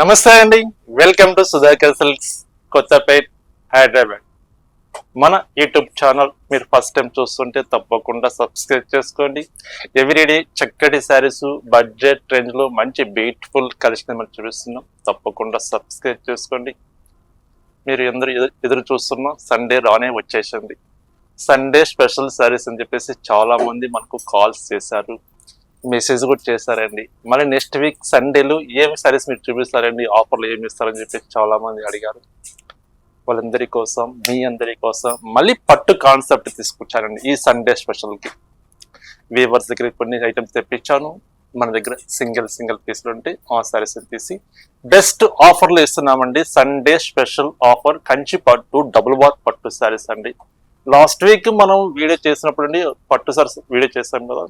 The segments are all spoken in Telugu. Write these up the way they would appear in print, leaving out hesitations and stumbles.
నమస్తే అండి, welcome to Sudhakar silks Kothapet Hyderabad. మన యూట్యూబ్ ఛానల్ మీరు ఫస్ట్ టైం చూస్తుంటే తప్పకుండా సబ్స్క్రైబ్ చేసుకోండి. ఎవ్రీడే చక్కటి శారీస్ బడ్జెట్ రేంజ్ లో మంచి బ్యూటిఫుల్ కలెక్షన్ మనం చూపిస్తున్నాం. తప్పకుండా సబ్స్క్రైబ్ చేసుకోండి. మీరు ఎదురు చూస్తున్న సండే రానే వచ్చేసింది. సండే స్పెషల్ శారీస్ అని చెప్పేసి చాలా మంది మనకు కాల్స్ చేశారు, మెసేజ్ కూడా చేశారండి. మళ్ళీ నెక్స్ట్ వీక్ సండేలో ఏం సారీస్ మీరు చూపిస్తారండి, ఆఫర్లు ఏమి ఇస్తారని చెప్పేసి చాలా మంది అడిగారు. వాళ్ళందరి కోసం, మీ అందరి కోసం మళ్ళీ పట్టు కాన్సెప్ట్ తీసుకొచ్చానండి ఈ సండే స్పెషల్కి. వీవర్స్ దగ్గర కొన్ని ఐటమ్స్ తెప్పించాను. మన దగ్గర సింగిల్ పీస్లు ఉంటే ఆ సారీస్ తీసి బెస్ట్ ఆఫర్లు ఇస్తున్నామండి. సండే స్పెషల్ ఆఫర్ కంచి పట్టు డబుల్ బాత్ పట్టు సారీస్ అండి. లాస్ట్ వీక్ మనం వీడియో చేసినప్పుడు అండి పట్టు సారీస్ వీడియో చేసాం కదా,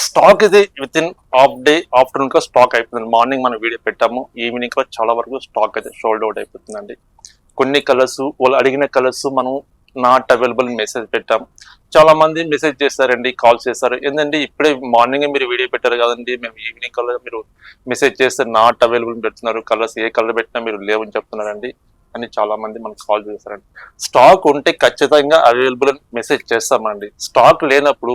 స్టాక్ ఇది with in half day afternoon గా స్టాక్ అయిపోతుంది. మార్నింగ్ మనం వీడియో పెట్టాము, ఈవినింగ్ లో చాలా వరకు స్టాక్ అయితే సోల్డ్ అవుట్ అయిపోతుందండి. కొన్ని కలర్స్ వాళ్ళు అడిగిన కలర్స్ మనం నాట్ అవైలబుల్ మెసేజ్ పెట్టాం. చాలా మంది మెసేజ్ చేశారండి, కాల్ చేశారు. ఏంటంటే ఇప్పుడే మార్నింగ్ మీరు వీడియో పెట్టారు కదండి, మేము ఈవినింగ్ కలర్ మీరు మెసేజ్ చేస్తే నాట్ అవైలబుల్ పెడుతున్నారు, కలర్స్ ఏ కలర్ పెట్టినా మీరు లేవని చెప్తున్నారండి అని చాలా మంది మనకు కాల్ చేశారండి. స్టాక్ ఉంటే ఖచ్చితంగా అవైలబుల్ అని మెసేజ్ చేస్తామండి. స్టాక్ లేనప్పుడు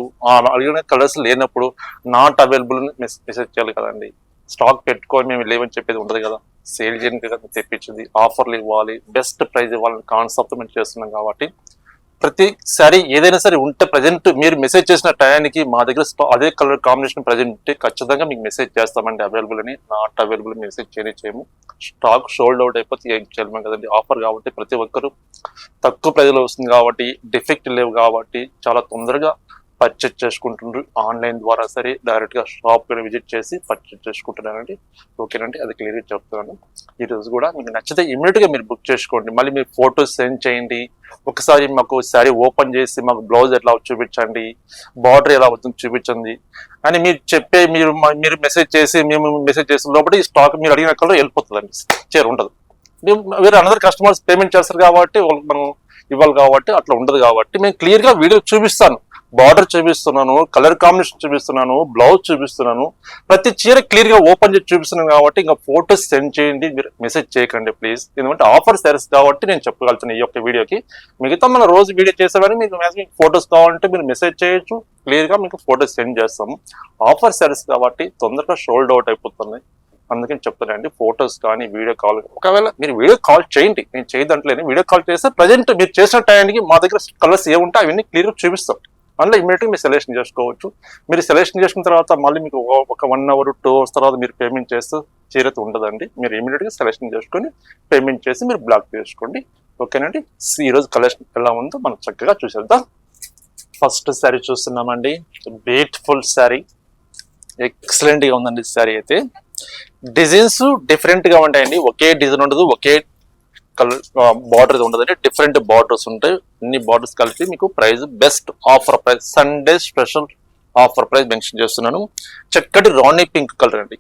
అడిగిన కలర్స్ లేనప్పుడు నాట్ అవైలబుల్ అని మెసేజ్ చేయాలి కదండి. స్టాక్ పెట్టుకొని మేము లేవని చెప్పేది ఉండదు కదా. సేల్ చేయడానికి కదా తెప్పించింది, ఆఫర్లు ఇవ్వాలి, బెస్ట్ ప్రైస్ ఇవ్వాలని కాన్సెప్ట్ మేము చేస్తున్నాం. కాబట్టి ప్రతిసారి ఏదైనా సరే ఉంటే ప్రజెంట్ మీరు మెసేజ్ చేసిన టయానికి మా దగ్గర అదే కలర్ కాంబినేషన్ ప్రజెంట్ ఉంటే ఖచ్చితంగా మీకు మెసేజ్ చేస్తామండి అవైలబుల్ అని. నాట్ అవైలబుల్ మెసేజ్ చేయము. స్టాక్ సోల్డ్ అవుట్ అయిపోతే ఏం చేయలేము కదండి. ఆఫర్ కాబట్టి ప్రతి ఒక్కరు తక్కువ ప్రైజ్లో వస్తుంది కాబట్టి, డిఫెక్ట్ లేవు కాబట్టి చాలా తొందరగా పర్చేజ్ చేసుకుంటున్నారు. ఆన్లైన్ ద్వారా సరే డైరెక్ట్ గా షాప్ విజిట్ చేసి పర్చేజ్ చేసుకుంటున్నారండి. ఓకేనండి, అది క్లియర్గా చెప్తున్నాను. ఈ రోజు కూడా మీకు నచ్చితే ఇమీడియట్ గా మీరు బుక్ చేసుకోండి. మళ్ళీ మీరు ఫొటోస్ సెండ్ చేయండి. ఒకసారి మాకు శారీ ఓపెన్ చేసి మాకు బ్లౌజ్ ఎట్లా చూపించండి, బార్డర్ ఎలా అవుతుంది చూపించండి అని మీరు చెప్పే మీరు మెసేజ్ చేసి మేము మెసేజ్ చేసిన లోపల ఈ స్టాక్ మీరు అడిగిన కలర్ వెళ్ళిపోతుందండి, చేరు ఉండదు. వేరే అనదర్ కస్టమర్స్ పేమెంట్ చేస్తారు కాబట్టి వాళ్ళకి మనం ఇవ్వాలి కాబట్టి అట్లా ఉండదు. కాబట్టి మేము క్లియర్ గా వీడియో చూపిస్తాను, బార్డర్ చూపిస్తున్నాను, కలర్ కాంబినేషన్ చూపిస్తున్నాను, బ్లౌజ్ చూపిస్తున్నాను, ప్రతి చీర క్లియర్ గా ఓపెన్ చేసి చూపిస్తున్నాను. కాబట్టి ఇంకా ఫోటోస్ సెండ్ చేయండి, మీరు మెసేజ్ చేయకండి ప్లీజ్. ఎందుకంటే ఆఫర్ సారీస్ కాబట్టి నేను చెప్పగలుగుతాను ఈ యొక్క వీడియోకి. మిగతా మన రోజు వీడియో చేసేవాడిని మీకు ఫోటోస్ కావాలంటే మీరు మెసేజ్ చేయొచ్చు, క్లియర్ గా మీకు ఫోటోస్ సెండ్ చేస్తాము. ఆఫర్ సారీస్ కాబట్టి తొందరగా సోల్డ్ అవుట్ అయిపోతున్నాయి, అందుకని చెప్తానండి. ఫొటోస్ కానీ వీడియో కాల్, ఒకవేళ మీరు వీడియో కాల్ చేయండి, నేను చేయదంటలేని వీడియో కాల్ చేస్తే ప్రజెంట్ మీరు చేసిన టైంకి మా దగ్గర కలర్స్ ఏముంటే అవన్నీ క్లియర్గా చూపిస్తాం. అందులో ఇమీడియట్గా మీరు సెలెక్షన్ చేసుకోవచ్చు. మీరు సెలెక్షన్ చేసుకున్న తర్వాత మళ్ళీ మీకు ఒక 1 hour 2 hours తర్వాత మీరు పేమెంట్ చేస్తే చీరత ఉండదండి. మీరు ఇమీడియట్గా సెలెక్షన్ చేసుకొని పేమెంట్ చేసి మీరు బ్లాక్ చేసుకోండి. ఓకేనండి. ఈరోజు కలెక్షన్ ఎలా ఉందో మనం చక్కగా చూసేద్దాం. ఫస్ట్ శారీ చూస్తున్నామండి, బ్యూటిఫుల్ శారీ, ఎక్సలెంట్ గా ఉందండి శారీ అయితే. డిజైన్స్ డిఫరెంట్ గా ఉంటాయండి, ఒకే డిజైన్ ఉండదు, ఒకే కలర్ బార్డర్ ఉండదండి, డిఫరెంట్ బార్డర్స్ ఉంటాయి. అన్ని బార్డర్స్ కలిపి మీకు price best offer price, Sunday special offer price mention చేస్తున్నాను. చక్కటి రాణి పింక్ కలర్ అండి.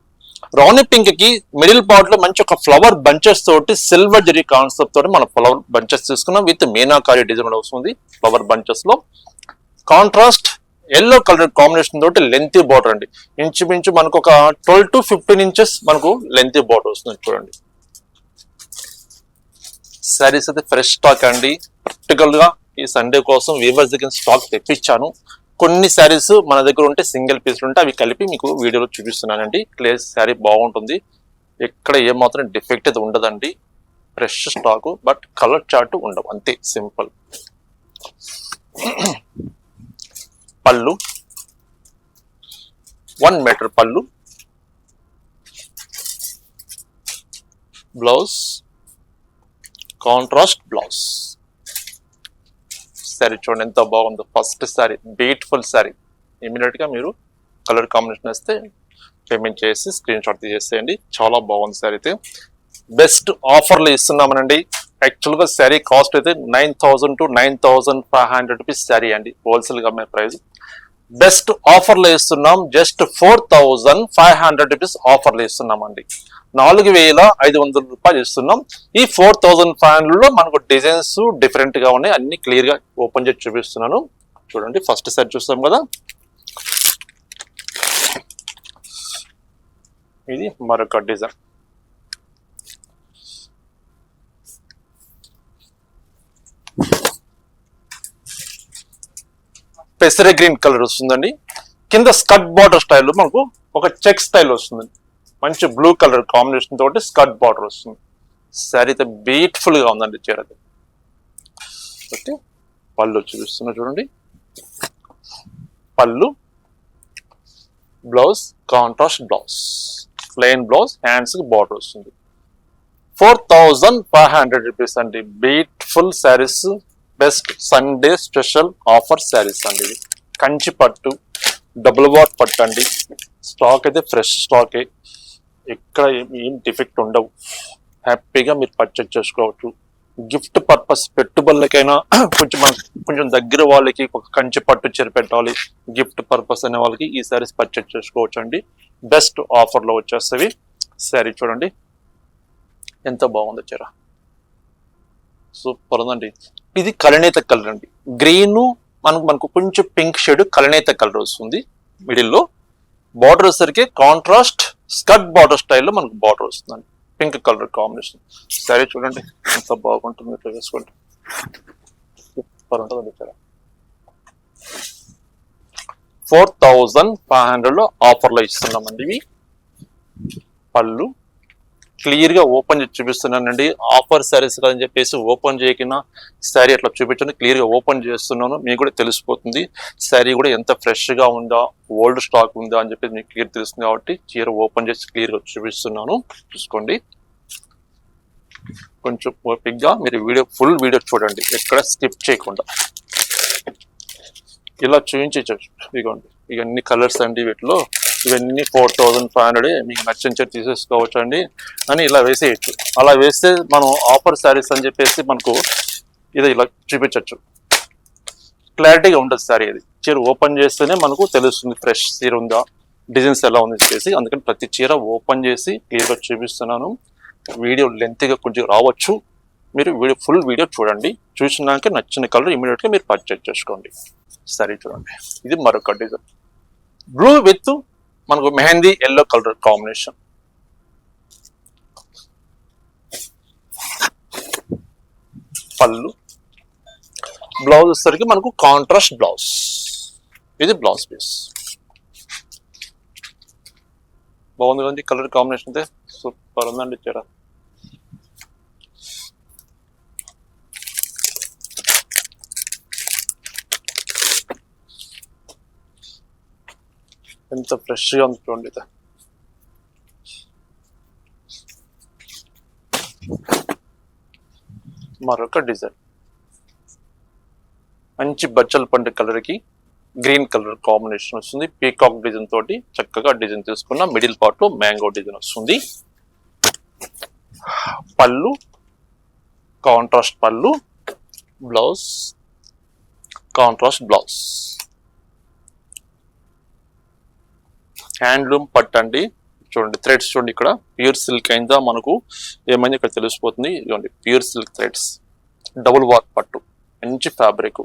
రాణి పింక్ కి మిడిల్ పార్ట్ లో మంచి ఒక ఫ్లవర్ బంచెస్ తోటి సిల్వర్ జరీ కాన్సెప్ట్ తోటి మనం ఫ్లవర్ బంచెస్ తీసుకున్నాం. విత్ మీనాకారి డిజైన్ వస్తుంది ఫ్లవర్ బంచెస్ లో. కాంట్రాస్ట్ ఎల్లో కలర్ కాంబినేషన్ తోటి లెంతీ బార్డర్ అండి. ఇంచుమించు మనకు ఒక 12 to 15 inches మనకు లెంతీ బార్డర్ వస్తుంది. చూడండి శారీస్ అయితే ఫ్రెష్ స్టాక్ అండి. ప్రాక్టికల్ గా ఈ సండే కోసం వీవర్స్ దగ్గర స్టాక్ తెప్పించాను. కొన్ని శారీస్ మన దగ్గర ఉంటే సింగిల్ పీస్లు ఉంటే అవి కలిపి మీకు వీడియోలో చూపిస్తున్నానండి. క్లియర్ శారీ బాగుంటుంది, ఎక్కడ ఏమాత్రం డిఫెక్ట్ అయితే ఉండదండి. Fresh stock, but colour chart ఉండవు, అంతే సింపుల్. పళ్ళు 1 meter పళ్ళు, బ్లౌజ్ కాంట్రాస్ట్ బ్లౌజ్. శారీ చూడండి ఎంత బాగుందో. First sari beautiful sari. Immediate గా మీరు కలర్ కాంబినేషన్ వేస్తే పేమెంట్ చేసి స్క్రీన్ షాట్ తీసేసేయండి. చాలా బాగుంది శారీ అయితే. బెస్ట్ ఆఫర్లు ఇస్తున్నామనండి. యాక్చువల్ గా శారీ కాస్ట్ అయితే 9,000 to 9,500 రూపీస్ శారీ అండి, హోల్సేల్ గా అమ్మే ప్రైస్. బెస్ట్ ఆఫర్లు ఇస్తున్నాం, జస్ట్ 4,500 రూపీస్ ఆఫర్లు ఇస్తున్నామండి. 4,500 రూపాయలు ఇస్తున్నాం. ఈ 4,500 లో మనకు డిజైన్స్ డిఫరెంట్ గా ఉన్నాయి, అన్ని క్లియర్ గా ఓపెన్ చేసి చూపిస్తున్నాను. చూడండి ఫస్ట్ సారీ చూస్తాం కదా, ఇది మరొక డిజైన్. పెసర గ్రీన్ కలర్ వస్తుందండి. కింద స్కర్ట్ బార్డర్ స్టైల్లో మనకు ఒక చెక్ స్టైల్ వస్తుంది. మంచి బ్లూ కలర్ కాంబినేషన్ తోటి స్కర్ట్ బార్డర్ వస్తుంది. శారీ అయితే బ్యూటిఫుల్ గా ఉందండి చీర. ఓకే, పళ్ళు చూపిస్తున్నా చూడండి. పళ్ళు, blouse contrast blouse, plain blouse, hands కి బార్డర్ వస్తుంది. 4500 రూపీస్ అండి. Beautiful saris, best Sunday special offer saris అండి. ఇది కంచి పట్టు, డబుల్ వాట్ పట్టు అండి. స్టాక్ అయితే ఫ్రెష్ స్టాకే, ఎక్కడ ఏం డిఫెక్ట్ ఉండవు. హ్యాపీగా మీరు పర్చేజ్ చేసుకోవచ్చు. గిఫ్ట్ పర్పస్ పెట్టుబడులకైనా కొంచెం దగ్గర వాళ్ళకి ఒక కంచి పట్టు చీర పెట్టాలి, గిఫ్ట్ పర్పస్ అనే వాళ్ళకి ఈ శారీస్ పర్చేజ్ చేసుకోవచ్చు అండి. బెస్ట్ ఆఫర్ లో వచ్చేస్తవి. శారీ చూడండి ఎంత బాగుందో చీర, సూపర్ ఉందండి. ఇది కలనేత కలర్ అండి. గ్రీన్ మనకు కొంచెం పింక్ షేడ్ కలనేత కలర్ వస్తుంది. మిడిల్లో బార్డర్ వచ్చేసరికి కాంట్రాస్ట్ స్కర్ట్ బార్డర్ స్టైల్లో మనకు బార్డర్ వస్తుందండి. Pink colour combination. శారీ చూడండి ఎంత బాగుంటుంది. ఇట్లా వేసుకోండి, సూపర్ ఉంటుంది చీర. 4500 లో ఆఫర్ లో ఇస్తున్నామండి. ఇవి పళ్ళు క్లియర్ గా ఓపెన్ చేసి చూపిస్తున్నానండి. ఆఫర్ శారీస్ అని చెప్పేసి ఓపెన్ చేయకుండా శారీ అట్లా చూపించండి. క్లియర్ గా ఓపెన్ చేస్తున్నాను, మీకు కూడా తెలిసిపోతుంది శారీ కూడా ఎంత ఫ్రెష్ గా ఉందా, ఓల్డ్ స్టాక్ ఉందా అని చెప్పేసి మీకు క్లియర్ తెలుస్తుంది. కాబట్టి చీర ఓపెన్ చేసి క్లియర్ గా చూపిస్తున్నాను, చూసుకోండి. కొంచెం ఓపిక్ గా మీరు ఫుల్ వీడియో చూడండి, ఎక్కడ స్కిప్ చేయకుండా. ఇలా చూపించచ్చు. ఇదిగోండి, ఇవన్నీ కలర్స్ అండి. వీటిలో ఇవన్నీ 4500 మీకు నచ్చిన చీర తీసేసుకోవచ్చు అండి అని ఇలా వేసేయచ్చు. అలా వేస్తే మనం ఆఫర్ శారీస్ అని చెప్పేసి మనకు ఇది ఇలా చూపించవచ్చు. క్లారిటీగా ఉంటుంది శారీ. అది చీర ఓపెన్ చేస్తేనే మనకు తెలుస్తుంది ఫ్రెష్ చీర ఉందా, డిజైన్స్ ఎలా ఉంది చెప్పేసి. అందుకని ప్రతి చీర ఓపెన్ చేసి క్లియర్గా చూపిస్తున్నాను. వీడియో లెంత్గా కొంచెం రావచ్చు, మీరు ఫుల్ వీడియో చూడండి. చూసినాక నచ్చిన కలర్ ఇమీడియట్గా మీరు పర్చేజ్ చేసుకోండి. సరే చూడండి, ఇది మరొక డిజైన్. బ్లూ విత్ మనకు మెహందీ ఎల్లో కలర్ కాంబినేషన్. పళ్ళు, బ్లౌజ్ వచ్చేసరికి మనకు కాంట్రాస్ట్ బ్లౌజ్. ఇది బ్లౌజ్ పీస్. బాగుంది కదండి కలర్ కాంబినేషన్ అయితే, సూపర్ ఉందండి చీర. ఎంత ఫ్రెష్ గా ఉంది చూడండి. మరొక డిజైన్, మంచి బచ్చల పండు కలర్ కి గ్రీన్ కలర్ కాంబినేషన్ వస్తుంది. పీకాక్ డిజైన్ తోటి చక్కగా డిజైన్ తీసుకున్న మిడిల్ పార్ట్ లో మ్యాంగో డిజైన్ వస్తుంది. పళ్ళు కాంట్రాస్ట్ పళ్ళు, బ్లౌజ్ కాంట్రాస్ట్ బ్లౌజ్. హ్యాండ్లూమ్ పట్టు అండి. చూడండి థ్రెడ్స్ చూడండి, ఇక్కడ ప్యూర్ సిల్క్ అయిందా మనకు ఏమైంది ఇక్కడ తెలిసిపోతుంది. ఇదిగోండి ప్యూర్ సిల్క్ థ్రెడ్స్, డబుల్ వార్క్ పట్టు, మంచి ఫ్యాబ్రిక్,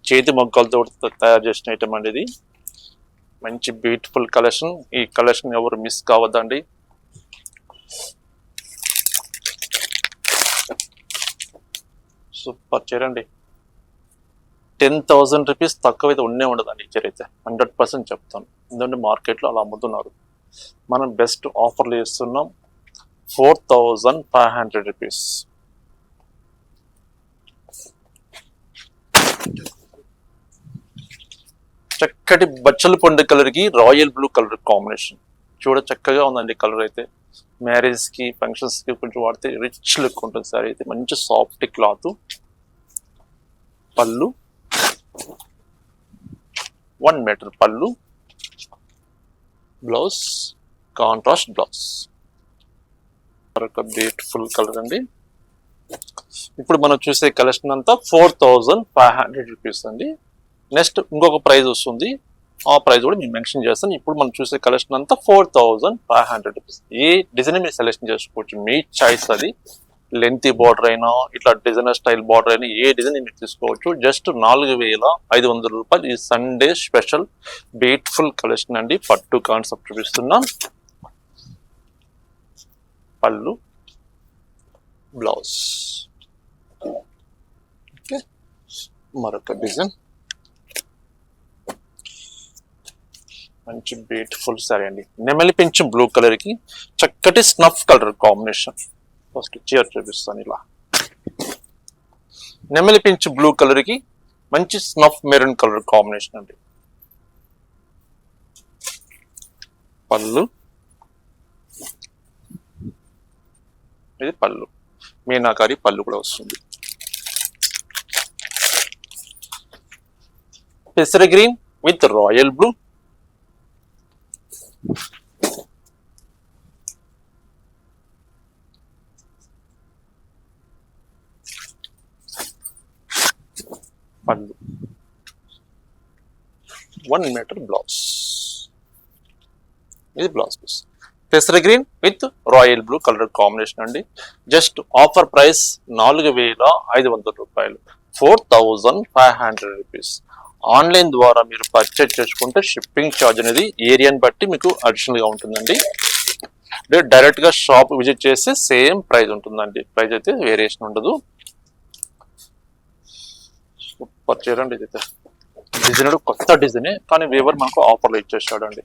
చేతి మొగ్గలతో తయారు చేసిన ఐటమ్ అండి. ఇది మంచి బ్యూటిఫుల్ కలెక్షన్. ఈ కలెక్షన్ ఎవరు మిస్ కావద్దండి. సూపర్ చీర అండి. 10,000 రూపీస్ తక్కువ అయితే ఉండే ఉండదండి ఈ చీర అయితే, 100% చెప్తాను. ఎందుకంటే మార్కెట్లో అలా అమ్ముతున్నారు. మనం బెస్ట్ ఆఫర్లు ఇస్తున్నాం. 4500 రూపీస్. చక్కటి బచ్చల పండు కలర్ కి రాయల్ బ్లూ కలర్ కాంబినేషన్. చూడ చక్కగా ఉందండి కలర్ అయితే. మ్యారేజ్ కి ఫంక్షన్స్ కి కొంచెం వాడితే రిచ్ లుక్ ఉంటుంది సారీ అయితే. మంచి సాఫ్ట్ క్లాత్. పళ్ళు 1 మీటర్ పళ్ళు, బ్లౌజ్ కాంట్రాస్ట్ బ్లౌజ్. మరొక బ్యూటిఫుల్ కలర్ అండి. ఇప్పుడు మనం చూసే కలెక్షన్ అంతా 4500 రూపీస్ అండి. నెక్స్ట్ ఇంకొక ప్రైస్ వస్తుంది, ఆ ప్రైస్ కూడా నేను మెన్షన్ చేస్తాను. ఇప్పుడు మనం చూసే కలెక్షన్ అంతా 4500 రూపీస్. ఏ డిజైన్ మీరు సెలెక్షన్ చేసుకోవచ్చు, మీ చాయిస్ అది. లెంతీ బార్డర్ అయినా, ఇట్లా డిజైనర్ స్టైల్ బార్డర్ అయినా, ఏ డిజైన్ మీరు తీసుకోవచ్చు. జస్ట్ 4500 రూపాయలు. ఈ సండే స్పెషల్ బ్యూటిఫుల్ కలెక్షన్ అండి. పట్టు కాన్సెప్ట్ చూపిస్తున్నాం. పళ్ళు, బ్లౌజ్. ఓకే, మరొక డిజైన్. మంచి బ్యూటిఫుల్ సారీ అండి. నెమలి పింఛం బ్లూ కలర్ కి చక్కటి స్నఫ్ కలర్ కాంబినేషన్. ఫస్ట్ చీర చూపిస్తాను. ఇలా నెమలి పింఛ్ బ్లూ కలర్ కి మంచి స్నఫ్ మెరూన్ కలర్ కాంబినేషన్ అండి. పళ్ళు, ఇది పళ్ళు, మీనాకారి పళ్ళు కూడా వస్తుంది. పెసర గ్రీన్ విత్ రాయల్ బ్లూ, పళ్ళు 1 మీటర్ బ్లౌజ్, ఇది బ్లౌజ్ పీస్. పెసర green with royal blue colour combination అండి. జస్ట్ ఆఫర్ ప్రైస్ 4,500 రూపాయలు, 4,500 రూపీస్. ఆన్లైన్ ద్వారా మీరు పర్చేజ్ చేసుకుంటే షిప్పింగ్ ఛార్జ్ అనేది ఏరియాని బట్టి మీకు అడిషనల్ గా ఉంటుందండి. డైరెక్ట్ గా షాప్ విజిట్ చేస్తే సేమ్ ప్రైస్ ఉంటుందండి, ప్రైస్ అయితే వేరియేషన్ ఉండదు. సూపర్ చీర అండి. ఇదైతే డిజైన్ కొత్త డిజైన్, కానీ వీవర్ మనకు ఆఫర్లో ఇచ్చేసాడు అండి.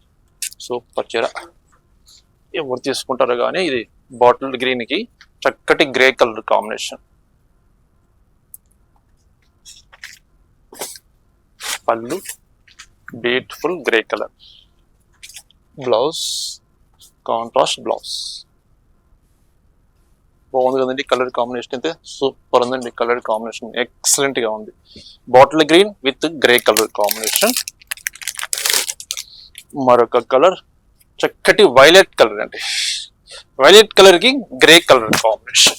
సూపర్ చీర, ఎవరు తీసుకుంటారో కానీ. ఇది బాటిల్ గ్రీన్ కి చక్కటి గ్రే కలర్ కాంబినేషన్. పళ్ళు beautiful grey colour, blouse contrast blouse. బాగుంది కదండి కలర్ కాంబినేషన్ అయితే, సూపర్ ఉందండి కలర్ కాంబినేషన్, ఎక్సలెంట్ గా ఉంది. Bottle green with grey colour combination. మరొక కలర్ చక్కటి వైలెట్ కలర్ అండి. వైలెట్ కలర్ కి గ్రే కలర్ కాంబినేషన్,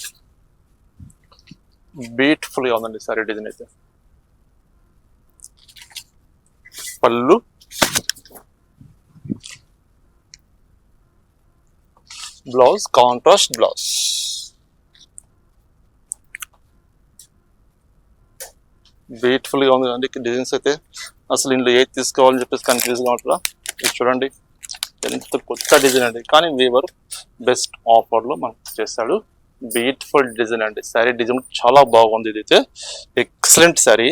బ్యూటిఫుల్ గా ఉందండి సారీ డిజైన్ అయితే. పళ్ళు, బ్లౌజ్ కాంట్రాస్ట్ బ్లౌజ్. బ్యూటిఫుల్ గా ఉంది అండి డిజైన్స్ అయితే. అసలు ఇందులో ఏది తీసుకోవాలని చెప్పేసి కన్ఫ్యూజ్ గా ఉంటుందా. ఇది చూడండి ఎంత కొత్త డిజైన్ అండి, కానీ వీవర్ బెస్ట్ ఆఫర్ లో మనకు చేస్తాడు. బ్యూటిఫుల్ డిజైన్ అండి. శారీ డిజైన్ చాలా బాగుంది. ఇది అయితే ఎక్సలెంట్ శారీ,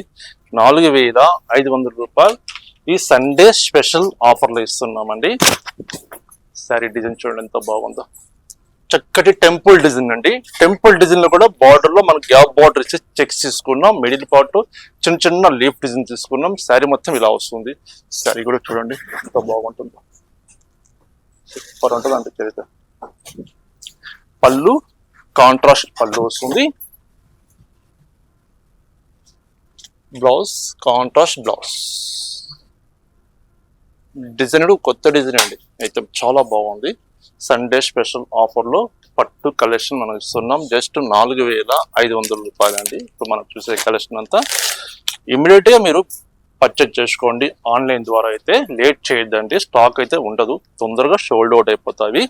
4,500 రూపాయలు. ఈ సండే స్పెషల్ ఆఫర్ లో ఇస్తున్నామండి. శారీ డిజైన్ చూడండి ఎంత బాగుందో. చక్కటి టెంపుల్ డిజైన్ అండి. టెంపుల్ డిజైన్ లో కూడా బార్డర్ లో మనం గ్యాప్ బార్డర్ ఇచ్చి చెక్స్ తీసుకున్నాం. మిడిల్ పార్ట్ చిన్న చిన్న లీఫ్ డిజైన్ తీసుకున్నాం. శారీ మొత్తం ఇలా వస్తుంది. శారీ కూడా చూడండి ఎంత బాగుంటుందో, సూపర్ ఉంటుంది అంటే చరిత్ర. పళ్ళు కాంట్రాస్ట్ పళ్ళు వస్తుంది, బ్లౌజ్ కాంట్రాస్ట్ బ్లౌజ్. డిజైన్ కొత్త డిజైన్ అండి, అయితే చాలా బాగుంది. సండే స్పెషల్ ఆఫర్ లో పట్టు కలెక్షన్ మనం ఇస్తున్నాం. జస్ట్ 4,500 రూపాయలు అండి. ఇప్పుడు మనం చూసే కలెక్షన్ అంతా ఇమ్మీడియట్ గా మీరు పర్చేజ్ చేసుకోండి. ఆన్లైన్ ద్వారా అయితే లేట్ చేయొద్దండి, స్టాక్ అయితే ఉండదు, తొందరగా షోల్డ్ అవుట్ అయిపోతాయి.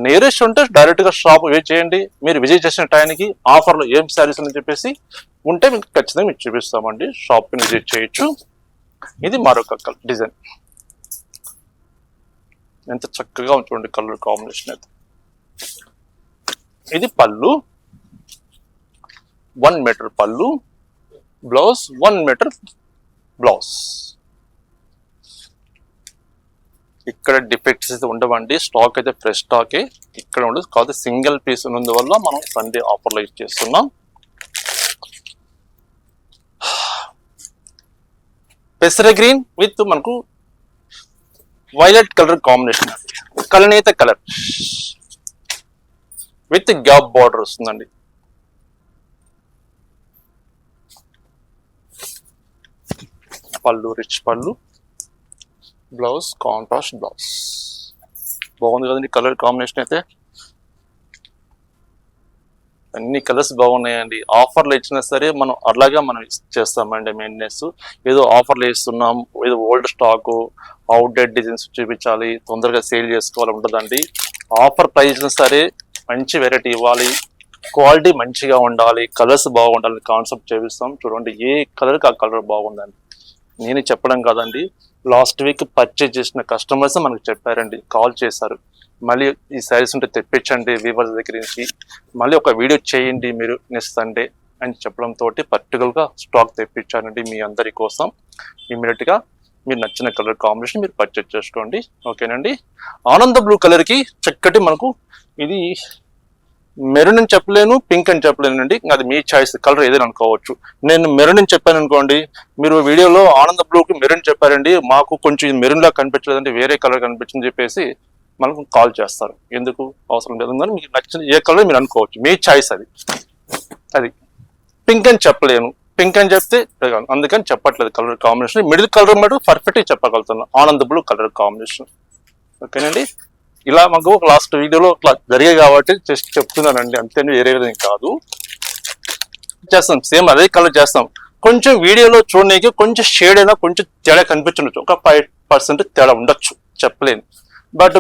నియరెస్ట్ ఉంటే డైరెక్ట్ గా షాప్ విజిట్ చేయండి. మీరు విజిట్ చేసిన టైంకి ఆఫర్ లో ఏం శారీస్ అని చెప్పేసి ఉంటే మీకు ఖచ్చితంగా మీకు చూపిస్తామండి. షాప్ ని విజిట్ చేయొచ్చు. ఇది మరొక డిజైన్, ఎంత చక్కగా ఉంటుంది కలర్ కాంబినేషన్ అయితే. ఇది పళ్ళు 1 మీటర్ పళ్ళు, బ్లౌజ్ 1 మీటర్ బ్లౌజ్. ఇక్కడ డిఫెక్ట్స్ అయితే ఉండవండి, స్టాక్ అయితే ఫ్రెష్ స్టాకే ఇక్కడ ఉండదు. కాకపోతే సింగిల్ పీస్ ఉన్నందువల్ల మనం సండే ఆఫర్ లో ఇచ్చేస్తున్నాం. పెసర గ్రీన్ విత్ మనకు వైలెట్ కలర్ కాంబినేషన్, కలనేత కలర్ విత్ గ్యాప్ బార్డర్ వస్తుందండి. పళ్ళు రిచ్ పళ్ళు, బ్లౌజ్ కాంట్రాస్ట్ బ్లౌజ్. బాగుంది కదండి కలర్ కాంబినేషన్ అయితే. అన్ని కలర్స్ బాగున్నాయండి. ఆఫర్లు ఇచ్చినా సరే మనం అలాగే మనం చేస్తామండి మెయింటెనెన్స్. ఏదో ఆఫర్లు ఇస్తున్నాం, ఏదో ఓల్డ్ స్టాక్ అవుట్డేట్ డిజైన్స్ చూపించాలి, తొందరగా సేల్ చేసుకోవాలి ఉంటుందండి. ఆఫర్ ప్రైస్ సరే మంచి వెరైటీ ఇవ్వాలి, క్వాలిటీ మంచిగా ఉండాలి, కలర్స్ బాగుండాలి కాన్సెప్ట్ చేపిస్తాం. చూడండి ఏ కలర్కి ఆ కలర్ బాగుందండి. నేను చెప్పడం కాదండి, లాస్ట్ వీక్ పర్చేజ్ చేసిన కస్టమర్స్ మనకు చెప్పారండి, కాల్ చేశారు. మళ్ళీ ఈ శారీస్ ఉంటే తెప్పించండి వీవర్స్ దగ్గర నుంచి, మళ్ళీ ఒక వీడియో చేయండి మీరు నెక్స్ట్ సండే అని చెప్పడంతో పర్టికులర్గా స్టాక్ తెప్పించానండి మీ అందరి కోసం. ఇమీడియట్గా మీరు నచ్చిన కలర్ కాంబినేషన్ మీరు పర్చేజ్ చేసుకోండి. ఓకేనండి. ఆనంద బ్లూ కలర్ కి చక్కటి మనకు ఇది మెరూన్ అని చెప్పలేను, పింక్ అని చెప్పలేనండి, అది మీ చాయిస్, కలర్ ఏదైనా అనుకోవచ్చు. నేను మెరూన్ అని చెప్పాను అనుకోండి, మీరు వీడియోలో ఆనంద బ్లూకి మెరూన్ చెప్పారండి, మాకు కొంచెం మెరూన్ లా కనిపించలేదంటే వేరే కలర్ కనిపించింది చెప్పేసి మనకు కాల్ చేస్తారు. ఎందుకు అవసరం లేదు, కానీ మీకు నచ్చిన ఏ కలర్ మీరు అనుకోవచ్చు, మీ చాయిస్ అది. అది పింక్ అని చెప్పలేను, పింక్ అని చెప్తే అందుకని చెప్పట్లేదు కలర్ కాంబినేషన్. మిడిల్ కలర్ మటు పర్ఫెక్ట్గా చెప్పగలుగుతున్నాను, ఆనంద బ్లూ కలర్ కాంబినేషన్. ఓకేనండి. ఇలా మాకు లాస్ట్ వీడియోలో ఇట్లా జరిగాయి కాబట్టి జస్ట్ చెప్తున్నానండి, అంతే, వేరే విధంగా కాదు. చేస్తాం సేమ్ అదే కలర్ చేస్తాం. కొంచెం వీడియోలో చూడడానికి కొంచెం షేడ్ అయినా కొంచెం తేడా కనిపించవచ్చు, ఒక 5% తేడా ఉండొచ్చు, చెప్పలేను. బట్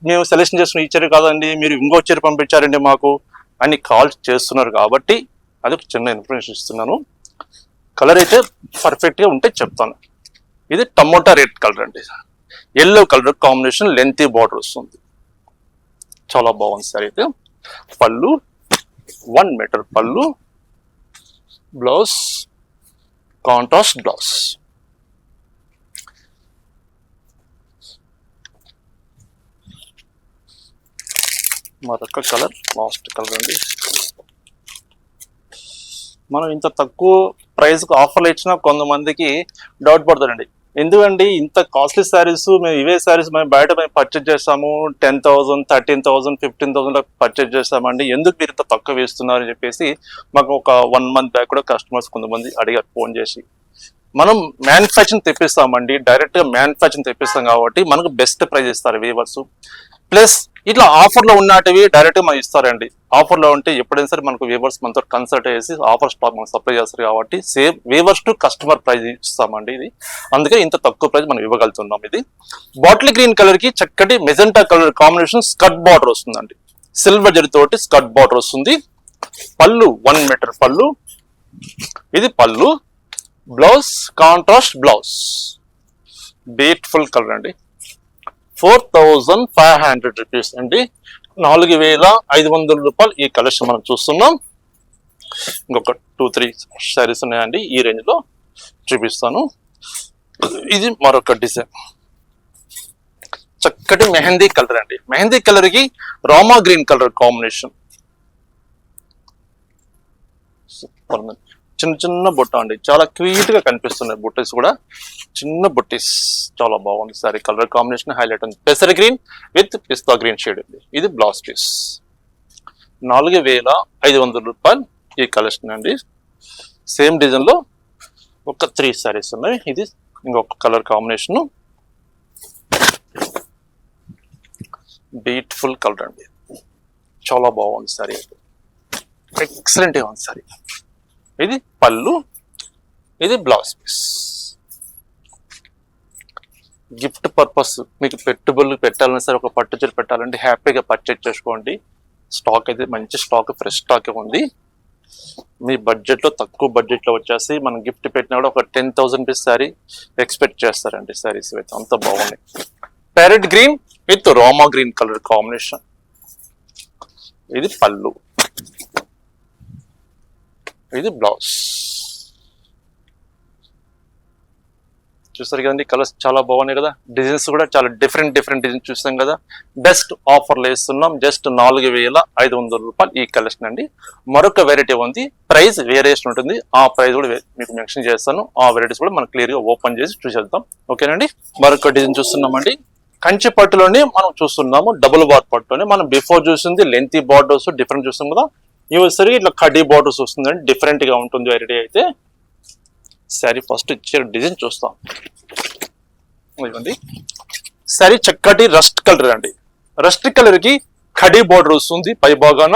మేము సెలెక్షన్ చేసుకుని ఇచ్చారు కాదండి, మీరు ఇంకో చీర పంపించారండి మాకు అని కాల్ చేస్తున్నారు కాబట్టి అది ఒక చిన్న ఇన్ఫర్మేషన్ ఇస్తున్నాను. కలర్ అయితే పర్ఫెక్ట్ గా ఉంటే చెప్తాను. ఇది టమోటా రెడ్ కలర్ అండి, yellow colour combination, lengthy border వస్తుంది, చాలా బాగుంది సార్. అయితే పళ్ళు 1 మీటర్ పళ్ళు, బ్లౌజ్ కాంట్రాస్ట్ బ్లౌజ్. మరొక కలర్ లాస్ట్ కలర్ అండి. మనం ఇంత తక్కువ ప్రైస్ కు ఆఫర్లు ఇచ్చినా కొంతమందికి డౌట్ పడతారండి, ఎందుకండి ఇంత కాస్ట్లీ శారీస్, మేము ఇవే శారీస్ మేము బయట పర్చేజ్ చేస్తాము, 10,000 13,000 15,000 పర్చేజ్ చేస్తామండి, ఎందుకు మీరు ఇంత తక్కువ వేస్తున్నారు అని చెప్పేసి మాకు ఒక 1 మంత్ బ్యాక్ కూడా కస్టమర్స్ కొంతమంది అడిగారు ఫోన్ చేసి. మనం మ్యానుఫ్యాక్చరింగ్ తెప్పిస్తామండి, డైరెక్ట్ గా మ్యానుఫ్యాక్చరింగ్ తెప్పిస్తాం కాబట్టి మనకు బెస్ట్ ప్రైస్ ఇస్తారు వీవర్స్. ప్లస్ ఇట్లా ఆఫర్ లో ఉన్నటివి డైరెక్ట్ గా మనకి ఇస్తారండి. ఆఫర్ లో ఉంటే ఎప్పుడైనా సరే మనకు వీవర్స్ మనతో కన్సల్ట్ చేసి ఆఫర్ స్టాక్ మనకు సప్లై చేస్తారు కాబట్టి same weavers to customer price ఇస్తామండి ఇది, అందుకే ఇంత తక్కువ ప్రైస్ మనం ఇవ్వగలుగుతున్నాం. ఇది బాటిల్ గ్రీన్ కలర్ కి చక్కటి magenta colour combination skirt border వస్తుందండి, సిల్వర్ జరీ తోటి స్కర్ట్ బార్డర్ వస్తుంది. పళ్ళు 1 మీటర్ పళ్ళు, ఇది పళ్ళు, blouse contrast blouse, beautiful colour అండి. 4,500 రూపీస్ అండి, 4,500 రూపాయలు ఈ కలెక్షన్ మనం చూస్తున్నాం. ఇంకొక 2-3 శారీస్ ఉన్నాయండి ఈ రేంజ్ లో చూపిస్తాను. ఇది మరొక డిజైన్, చక్కటి మెహందీ కలర్ అండి, మెహందీ కలర్ కి Rama green colour combination, super. చిన్న చిన్న బుట్ట అండి, చాలా క్యూట్ గా కనిపిస్తున్నాయి బుట్టస్ కూడా, చిన్న బుట్టీస్, చాలా బాగుంది సారీ. కలర్ కాంబినేషన్ హైలైట్ ఉంది, పెసర్ గ్రీన్ విత్ పిస్తా గ్రీన్ షేడ్ ఉంది. ఇది బ్లౌజ్ పీస్, 4,500 రూపాయలు ఈ కలెక్షన్ అండి. సేమ్ డిజైన్ లో ఒక 3 సారీస్ ఉన్నాయి. ఇది ఇంకొక కలర్ కాంబినేషన్, బ్యూటిఫుల్ కలర్ అండి, చాలా బాగుంది సారీ, ఎక్సలెంట్ గా ఉంది సారీ. ఇది పళ్ళు, ఇది బ్లౌజ్ పీస్. గిఫ్ట్ పర్పస్ మీకు పెట్టుబడులు పెట్టాలని సరే, ఒక పట్టు చీర పెట్టాలంటే హ్యాపీగా పర్చేజ్ చేసుకోండి. స్టాక్ అయితే మంచి స్టాక్, ఫ్రెష్ స్టాక్ ఉంది. మీ బడ్జెట్ లో తక్కువ బడ్జెట్ లో వచ్చేసి మనం గిఫ్ట్ పెట్టినా కూడా ఒక 10,000 రూపీస్ సారీ ఎక్స్పెక్ట్ చేస్తారండి. సారీస్ అయితే అంత బాగున్నాయి. Parrot green with Rama green colour combination, ఇది పళ్ళు, ఇది బ్లౌజ్. చూస్తారు కదండి, కలర్స్ చాలా బాగున్నాయి కదా, డిజైన్స్ కూడా చాలా డిఫరెంట్ డిజైన్స్ చూస్తాం కదా. బెస్ట్ ఆఫర్లు ఇస్తున్నాం, జస్ట్ 4,500 రూపాయలు ఈ కలెక్షన్ అండి. మరొక వెరైటీ ఉంది, ప్రైస్ వేరియేషన్ ఉంటుంది, ఆ ప్రైస్ కూడా మీకు మెన్షన్ చేస్తాను. ఆ వెరైటీస్ కూడా మనం క్లియర్ గా ఓపెన్ చేసి చూసేద్దాం. ఓకేనండి. మరొక డిజైన్ చూస్తున్నామండి, కంచి పట్టులోనే మనం చూస్తున్నాము, డబుల్ బార్ పట్టులోనే. మనం బిఫోర్ చూసింది లెంతీ బార్డర్స్ డిఫరెంట్ చూస్తాం కదా, ఇవి ఇట్లా కడ్డీ బార్డర్స్ వస్తుందండి, డిఫరెంట్ గా ఉంటుంది వెరైటీ అయితే. శారీ ఫస్ట్ ఇచ్చే డిజైన్ చూస్తాం. ఇదిగోండి శారీ చక్కటి రస్ట్ కలర్ అండి, రస్ట్ కలర్ కి కడ్డీ బార్డర్ వస్తుంది పై భాగాన.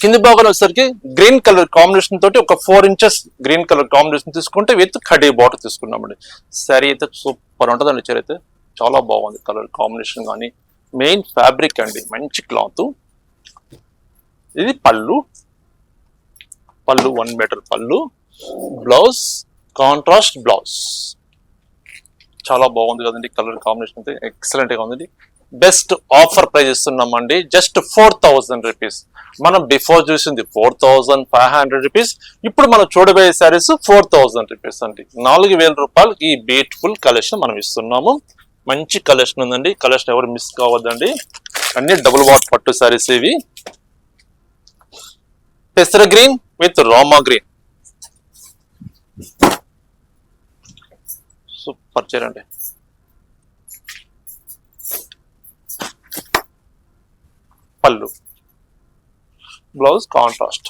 కింది భాగంలో వచ్చేసరికి గ్రీన్ కలర్ కాంబినేషన్ తోటి ఒక 4 ఇంచెస్ గ్రీన్ కలర్ కాంబినేషన్ తీసుకుంటే విత్ కడ్డీ బార్డర్ తీసుకున్నామండి. శారీ అయితే సూపర్ ఉంటుందండి, చీర అయితే చాలా బాగుంది, కలర్ కాంబినేషన్ కానీ మెయిన్ ఫ్యాబ్రిక్ అండి, మంచి క్లాత్. ఇది పళ్ళు, 1 మీటర్ పళ్ళు, బ్లౌజ్ కాంట్రాస్ట్ బ్లౌజ్, చాలా బాగుంది కదండి, కలర్ కాంబినేషన్ అయితే ఎక్సలెంట్ గా ఉంది. బెస్ట్ ఆఫర్ ప్రైస్ ఇస్తున్నామండి. Just 4000 rupees. మనం బిఫోర్ చూసింది 4500 రూపీస్. ఇప్పుడు మనం చూడబోయే శారీస్ 4000 రూపీస్ అండి. 4000 రూపాయలు ఈ బ్యూటిఫుల్ కలెక్షన్ మనం ఇస్తున్నాము. మంచి కలెక్షన్ ఉందండి. కలెక్షన్ ఎవరు మిస్ కావద్దండి. అన్ని డబుల్ వాట్ పట్టు శారీస్ ఇవి. పెసర green with Rama green, super చేయండి. పళ్ళు, బ్లౌజ్ కాంట్రాస్ట్.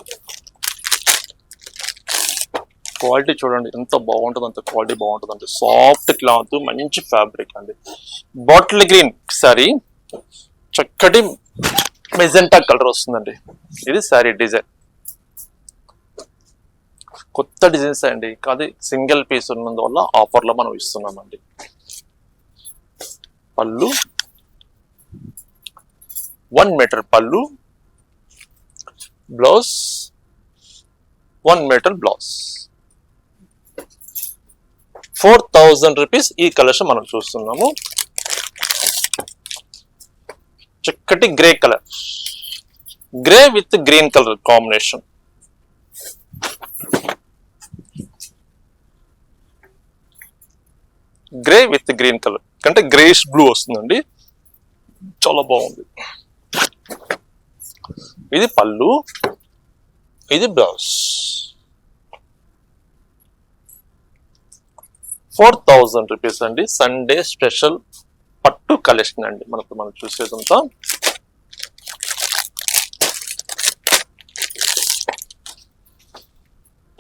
క్వాలిటీ చూడండి ఎంత బాగుంటుంది, అంత క్వాలిటీ బాగుంటుంది అండి. సాఫ్ట్ క్లాత్, మంచి ఫ్యాబ్రిక్ అండి. బాటిల్ గ్రీన్ సారీ, చక్కటి మెజెంటా కలర్ వస్తుందండి. ఇది సారీ డిజైన్, కొత్త డిజైన్స్ అండి. కాదు సింగిల్ పీస్ ఉన్నందువల్ల ఆఫర్లో మనం ఇస్తున్నామండి. పళ్ళు 1 మీటర్ పళ్ళు, బ్లౌజ్ 1 మీటర్ బ్లౌజ్. 4000 రూపీస్ ఈ కలెక్షన్ మనం చూస్తున్నాము. చక్కటి grey colour, grey with green colour combination. Grey with green colour అంటే గ్రేష్ బ్లూ వస్తుందండి. చాలా బాగుంది. ఇది పళ్ళు, ఇది బ్లౌజ్. 4000 రూపీస్ అండి. సండే స్పెషల్ పట్టు కలెక్షన్ అండి. మనం చూసేదంతా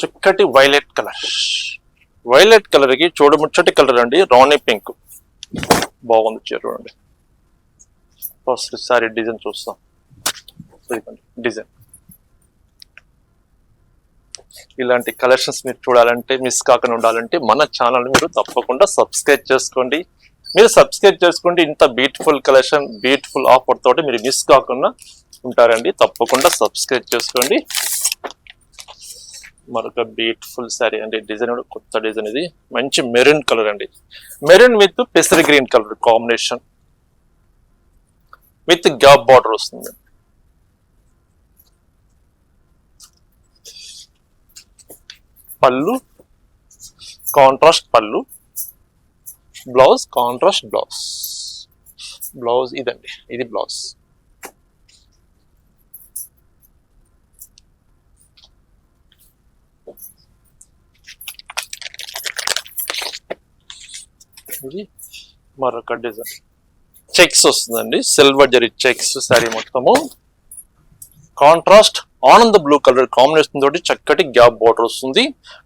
చక్కటి వైలెట్ కలర్. వైలెట్ కలర్ కి చూడముచ్చటి కలర్ అండి. రాణి పింక్ బాగుంది. చూడండి ఫస్ట్ సారీ డిజైన్ చూస్తాం. డిజైన్ ఇలాంటి కలెక్షన్స్ మీరు చూడాలంటే, మిస్ కాకుండా ఉండాలంటే మన ఛానల్ మీరు తప్పకుండా సబ్స్క్రైబ్ చేసుకోండి. మీరు సబ్స్క్రైబ్ చేసుకుంటే ఇంత బ్యూటిఫుల్ కలెక్షన్, బ్యూటిఫుల్ ఆఫర్ తోటి మీరు మిస్ కాకుండా ఉంటారండి. తప్పకుండా సబ్స్క్రైబ్ చేసుకోండి. మరొక బ్యూటిఫుల్ శారీ అండి. డిజైన్ కూడా కొత్త డిజైన్. ఇది మంచి మెరూన్ కలర్ అండి. మెరూన్ విత్ పెసర green colour combination with gap border వస్తుంది. పళ్ళు కాంట్రాస్ట్ పళ్ళు, బ్లౌజ్ కాంట్రాస్ట్ బ్లౌజ్. బ్లౌజ్ ఇదండి, ఇది బ్లౌజ్. ఇది మరొక డిజైన్. చెక్స్ వస్తుందండి, సిల్వర్ జరీ చెక్స్ శారీ మొత్తము. కాంట్రాస్ట్ ఆనంద బ్లూ కలర్ కాంబినేషన్ తోటి చక్కటి గ్యాప్ బార్డర్ వస్తుంది.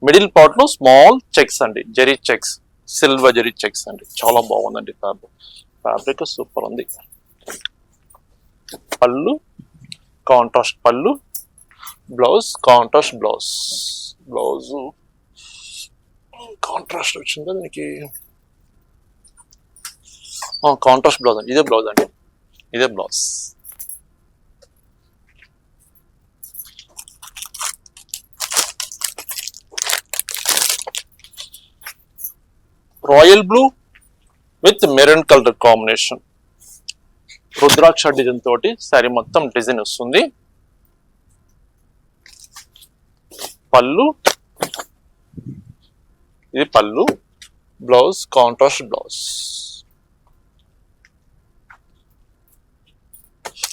మిడిల్ పార్ట్ లో స్మాల్ చెక్స్ అండి, zari checks, silver zari checks అండి. చాలా బాగుందండి ఫ్యాబ్రిక్. ఫ్యాబ్రిక్ సూపర్ ఉంది. పళ్ళు కాంట్రాస్ట్ పళ్ళు, blouse contrast blouse. Blouse contrast వచ్చిందా దీనికి? కాంట్రాస్ట్ బ్లౌజ్ అండి. ఇదే బ్లౌజ్ అండి, ఇదే blouse. Royal blue with maroon colour combination. Rudraksha design తోటి సారీ మొత్తం డిజైన్ వస్తుంది. పళ్ళు ఇది పళ్ళు, బ్లౌజ్ కాంట్రాస్ట్ బ్లౌజ్.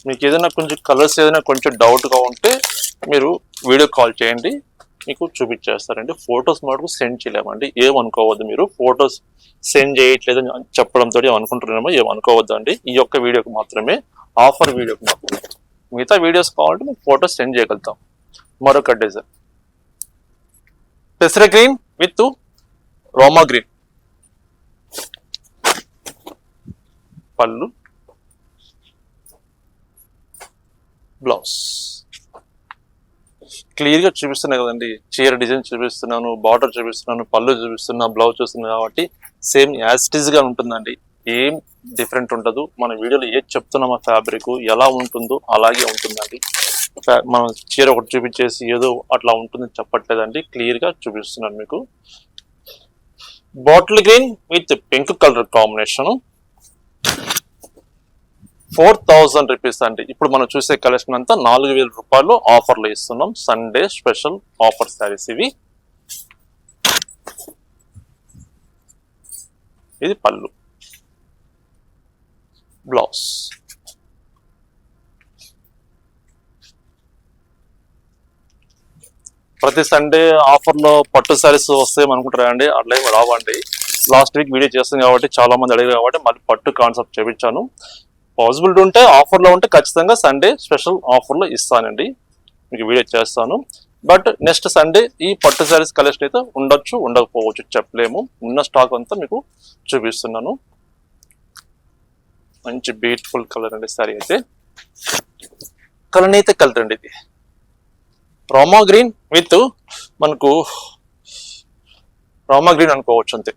మీకు ఏదైనా కొంచెం కలర్స్ ఏదైనా కొంచెం డౌట్గా ఉంటే మీరు వీడియో కాల్ చేయండి, మీకు చూపించేస్తారండి. ఫొటోస్ మటుకు సెండ్ చేయలేమండి. ఏమనుకోవద్దు, మీరు ఫొటోస్ సెండ్ చేయట్లేదు చెప్పడంతో ఏమనుకుంటున్నామో ఏమనుకోవద్దు అండి. ఈ యొక్క వీడియోకి మాత్రమే, ఆఫర్ వీడియోకి మాత్రమే. మిగతా వీడియోస్ కావాలంటే మీకు ఫొటోస్ సెండ్ చేయగలుగుతాం. మరొక డిజైన్ పెసర గ్రీన్ విత్ రామా గ్రీన్. పళ్ళు బ్లౌజ్. క్లియర్ గా చూపిస్తున్నాయి కదండి. చీర డిజైన్ చూపిస్తున్నాను, బార్డర్ చూపిస్తున్నాను, పళ్ళు చూపిస్తున్నా, బ్లౌజ్ చూస్తున్నాను కాబట్టి సేమ్ యాజ్ ఇట్ ఈస్ గా ఉంటుందండి. ఏం డిఫరెంట్ ఉండదు. మన వీడియోలో ఏది చెప్తున్నామో ఫ్యాబ్రిక్ ఎలా ఉంటుందో అలాగే ఉంటుందండి. మనం చీర ఒకటి చూపించేసి ఏదో అట్లా ఉంటుందని చెప్పట్లేదండి. క్లియర్ గా చూపిస్తున్నాను మీకు. Bottle green with pink colour combination. 4,000 rupees అండి. ఇప్పుడు మనం చూసే కలెక్షన్ అంతా 4,000 రూపాయలు ఆఫర్లో ఇస్తున్నాం. సండే స్పెషల్ ఆఫర్ శారీస్ ఇవి. ఇది పళ్ళు, బ్లౌజ్. ప్రతి సండే ఆఫర్లో పట్టు శారీస్ వస్తాయి అనుకుంటారా అండి? అట్లా ఏమి రావండి. లాస్ట్ వీక్ వీడియో చేస్తాను కాబట్టి చాలా మంది అడిగారు కాబట్టి మళ్ళీ పట్టు కాన్సెప్ట్ చూపించాను. పాసిబిలిటీ ఉంటే ఆఫర్లో ఉంటే ఖచ్చితంగా సండే స్పెషల్ ఆఫర్లో ఇస్తానండి, మీకు వీడియో చేస్తాను. బట్ నెక్స్ట్ సండే ఈ పట్టు శారీస్ కలెక్షన్ అయితే ఉండొచ్చు, ఉండకపోవచ్చు, చెప్పలేము. ఉన్న స్టాక్ అంతా మీకు చూపిస్తున్నాను. మంచి బ్యూటిఫుల్ కలర్ అండి శారీ అయితే. కలర్ అయితే కలర్ అండి ఇది రామా గ్రీన్ విత్ మనకు రామా గ్రీన్ అనుకోవచ్చు అంతే.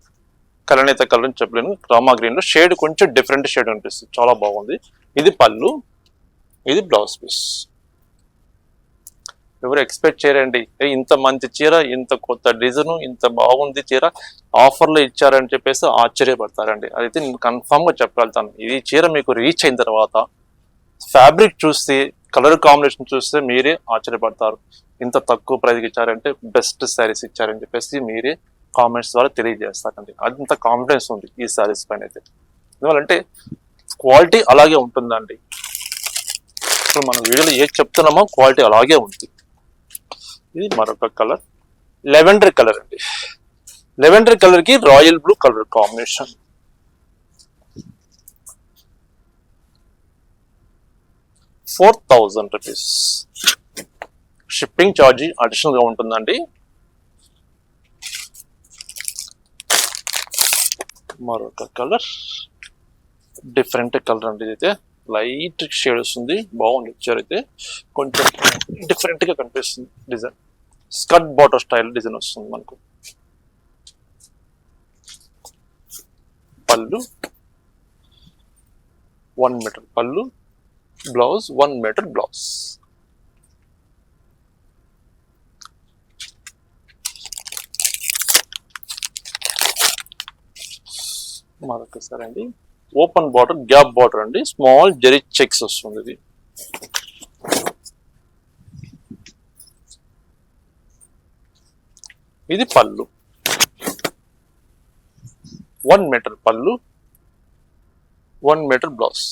కలర్ అయితే కలర్ అని చెప్పలేను. రామా గ్రీన్ లో షేడ్ కొంచెం డిఫరెంట్ షేడ్ అనిపిస్తుంది, చాలా బాగుంది. ఇది పళ్ళు, ఇది బ్లౌజ్ పీస్. ఎవరు ఎక్స్పెక్ట్ చేయరండి ఇంత మంచి చీర, ఇంత కొత్త డిజైన్, ఇంత బాగుంది చీర ఆఫర్లో ఇచ్చారని చెప్పేసి ఆశ్చర్యపడతారండి. అదైతే నేను కన్ఫామ్ గా చెప్పగలుగుతాను. ఈ చీర మీకు రీచ్ అయిన తర్వాత ఫ్యాబ్రిక్ చూస్తే, కలర్ కాంబినేషన్ చూస్తే మీరే ఆశ్చర్యపడతారు. ఇంత తక్కువ ప్రైస్కి ఇచ్చారంటే బెస్ట్ శారీస్ ఇచ్చారని చెప్పేసి మీరే కామెంట్స్ ద్వారా తెలియజేస్తారండి. అంత కాన్ఫిడెన్స్ ఉంది ఈ శారీస్ పైన అయితే. ఎందువల్లంటే క్వాలిటీ అలాగే ఉంటుందండి. ఇప్పుడు మనం వీడియోలో ఏది చెప్తున్నామో క్వాలిటీ అలాగే ఉంది. ఇది మరొక కలర్, లెవెండర్ కలర్ అండి. లెవెండర్ కలర్ కి royal blue colour combination. ₹4,000. Shipping charge additional గా ఉంటుందండి. మరొక కలర్, డిఫరెంట్ కలర్ అండి. ఇదైతే లైట్ షేడ్ వస్తుంది, బాగుంది. ఇచ్చారు అయితే కొంచెం డిఫరెంట్ గా కనిపిస్తుంది design. Skirt barter style design వస్తుంది మనకు. పళ్ళు 1 మీటర్ పళ్ళు, బ్లౌజ్ 1 మీటర్ బ్లౌజ్. మరొకసారి అండి, ఓపెన్ బార్డర్, గ్యాప్ బార్డర్ అండి, స్మాల్ జెరీ చెక్స్ వస్తుంది. ఇది ఇది పళ్ళు, 1 మీటర్ పళ్ళు, 1 metre blouse.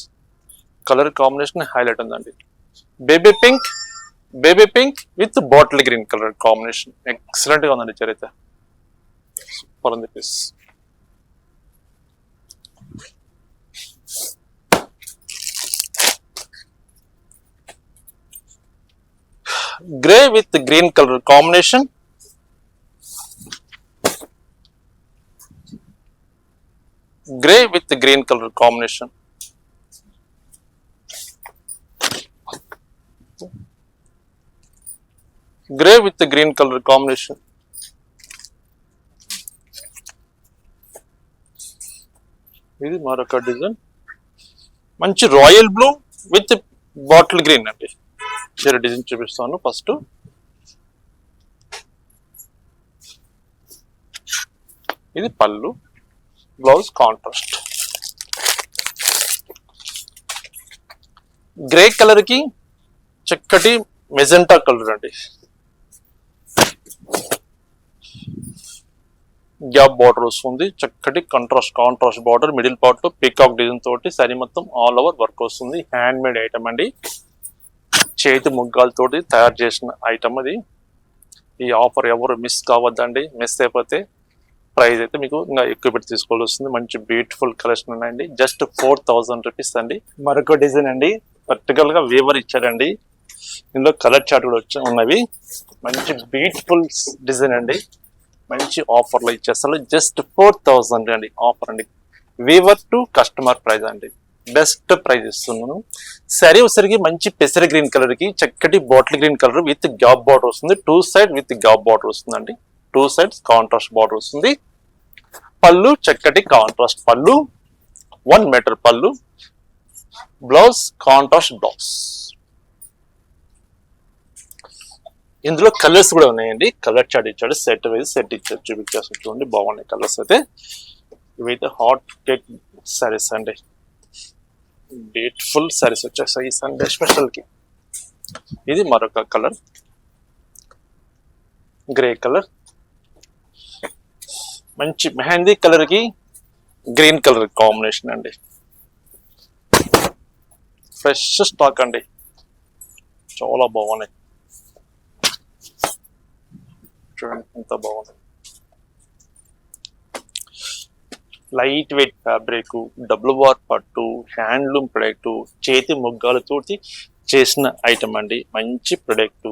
Colour combination highlight ఉందండి. Baby pink with bottle green colour combination excellent గా ఉందండి. చరిత్ర సూపర్ ఉంది piece. Grey with green colour combination. Grey with green colour combination. Grey with green colour combination. ఇది మరొక డిజైన్, మంచి royal blue with bottle green అండి. చీర డిజైన్ చూపిస్తాను. ఫస్ట్ ఇది పళ్ళు, బ్లౌజ్ కాంట్రాస్ట్. గ్రే కలర్ కి చక్కటి మెజెంటా కలర్ అండి. గ్యాప్ బార్డర్ వస్తుంది, చక్కటి కాంట్రాస్ట్ బార్డర్. మిడిల్ పార్ట్ లో పీకాక్ డిజైన్ తోటి శారీ మొత్తం ఆల్ ఓవర్ వర్క్ వస్తుంది. హ్యాండ్ మేడ్ ఐటమ్ అండి, చేతి ముగ్గాలతోటి తయారు చేసిన ఐటమ్ అది. ఈ ఆఫర్ ఎవరు మిస్ కావద్దండి. మిస్ అయిపోతే ప్రైస్ అయితే మీకు ఇంకా ఎక్కువ పెట్టి తీసుకోవాల్సి వస్తుంది. మంచి బ్యూటిఫుల్ కలెక్షన్ ఉన్నాయండి. జస్ట్ 4,000 రూపీస్ అండి. మరొక డిజైన్ అండి, పర్టికులర్ గా వీవర్ ఇచ్చారండి. ఇందులో కలర్ చార్ట్ కూడా ఉన్నవి. మంచి బ్యూటిఫుల్ డిజైన్ అండి. మంచి ఆఫర్ లో ఇచ్చేస్తారు. జస్ట్ 4,000 అండి ఆఫర్ అండి. వీవర్ టు కస్టమర్ ప్రైస్ అండి, బెస్ట్ ప్రైస్ ఇస్తున్నాను. శారీ వచ్చరికి మంచి పెసర గ్రీన్ కలర్ కి చక్కటి bottle green colour with gap border వస్తుంది. 2 సైడ్ విత్ గ్యాప్ బార్డర్ వస్తుందండి. 2 సైడ్స్ కాంట్రాస్ట్ బార్డర్ వస్తుంది. పళ్ళు చక్కటి కాంట్రాస్ట్ పళ్ళు, 1 మీటర్ పళ్ళు, బ్లౌజ్ కాంట్రాస్ట్ బ్లౌజ్. ఇందులో కలర్స్ కూడా ఉన్నాయండి. కలర్ చార్ట్ ఇచ్చాడు, సెట్ వైజ్ సెట్ ఇచ్చాడు, చూపించేసి చూడండి. బాగున్నాయి కలర్స్ అయితే. ఇవైతే హాట్ కేక్ సారీస్ అండి. బ్యూటిఫుల్ సారీస్ వచ్చేసాయి ఈ సండే స్పెషల్ కి. ఇది మరొక కలర్, గ్రే కలర్, మంచి మెహందీ కలర్ కి గ్రీన్ కలర్ కాంబినేషన్ అండి. ఫ్రెష్ స్టాక్ అండి, చాలా బాగున్నాయి. చూడండి ఎంత బాగుంది. Light weight fabric, double war పట్టు, హ్యాండ్లూమ్ ప్రొడక్ట్, చేతి ముగ్గాలతో చేసిన ఐటమ్ అండి. మంచి ప్రొడక్ట్,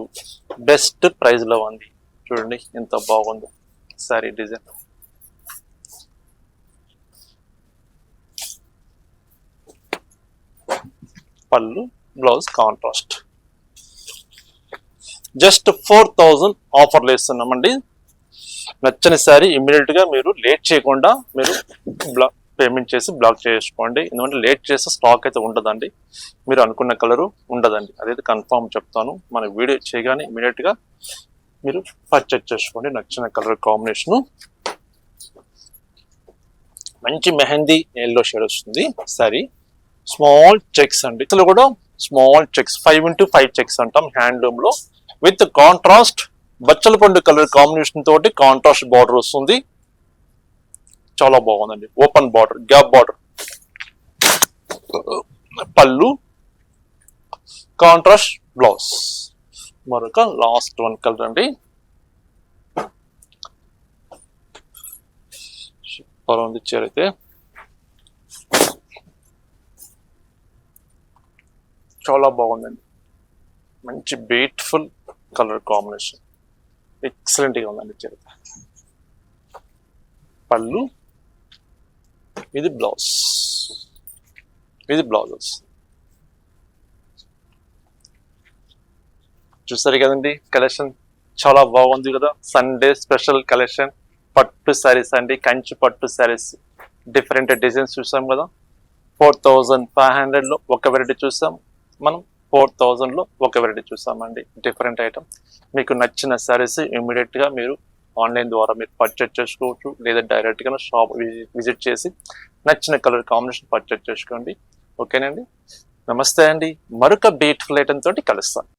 బెస్ట్ ప్రైస్ లో ఉంది. చూడండి ఎంత బాగుందో సారీ డిజైన్. పళ్ళు, బ్లౌజ్ కాంట్రాస్ట్. జస్ట్ 4000 ఆఫర్లు ఇస్తున్నామండి. నచ్చని సారీ ఇమ్మీడియట్ గా మీరు లేట్ చేయకుండా మీరు పేమెంట్ చేసి బ్లాక్ చేసుకోండి. ఎందుకంటే లేట్ చేస్తే స్టాక్ అయితే ఉండదండి, మీరు అనుకున్న కలరు ఉండదండి. అదైతే కన్ఫామ్ చెప్తాను. మన వీడియో చేయగానే ఇమ్మీడియట్ గా మీరు పర్చేజ్ చేసుకోండి. నచ్చిన కలర్ కాంబినేషన్, మంచి మెహందీ ఎల్లో షేడ్ వస్తుంది సారీ. స్మాల్ చెక్స్ అండి, ఇట్లా కూడా స్మాల్ చెక్స్, 5x5 చెక్స్ అంటాం హ్యాండ్లూమ్ లో. విత్ కాంట్రాస్ట్ బచ్చల పండు కలర్ కాంబినేషన్ తోటి కాంట్రాస్ట్ బార్డర్ వస్తుంది. చాలా బాగుందండి, ఓపెన్ బార్డర్, గ్యాప్ బార్డర్. పళ్ళు, కాంట్రాస్ట్ బ్లౌజ్. మరొక లాస్ట్ వన్ కలర్ అండి, సూపర్ ఉంది చీర అయితే. చాలా బాగుందండి, మంచి బ్యూటిఫుల్ కలర్ కాంబినేషన్, ఎక్సలెంట్ గా ఉందండి చీర. పళ్ళు, ఇది బ్లౌజ్, ఇది బ్లౌజెస్. చూసారు కదండి, కలెక్షన్ చాలా బాగుంది కదా. సండే స్పెషల్ కలెక్షన్, పట్టు శారీస్ అండి, కంచి పట్టు శారీస్. డిఫరెంట్ డిజైన్స్ చూసాం కదా. 4500 లో ఒక వెరైటీ చూసాం మనం, 4000 లో ఒక వెరైటీ చూసామండి. Different item. మీకు నచ్చిన శారీస్ ఇమీడియట్ గా మీరు ఆన్లైన్ ద్వారా మీరు పర్చేజ్ చేసుకోవచ్చు, లేదా డైరెక్ట్ గా షాప్ విజిట్ చేసి నచ్చిన కలర్ కాంబినేషన్ పర్చేజ్ చేసుకోండి. ఓకేనండి, నమస్తే అండి. మరొక బ్యూటిఫుల్ ఐటమ్ తోటి కలుస్తాను.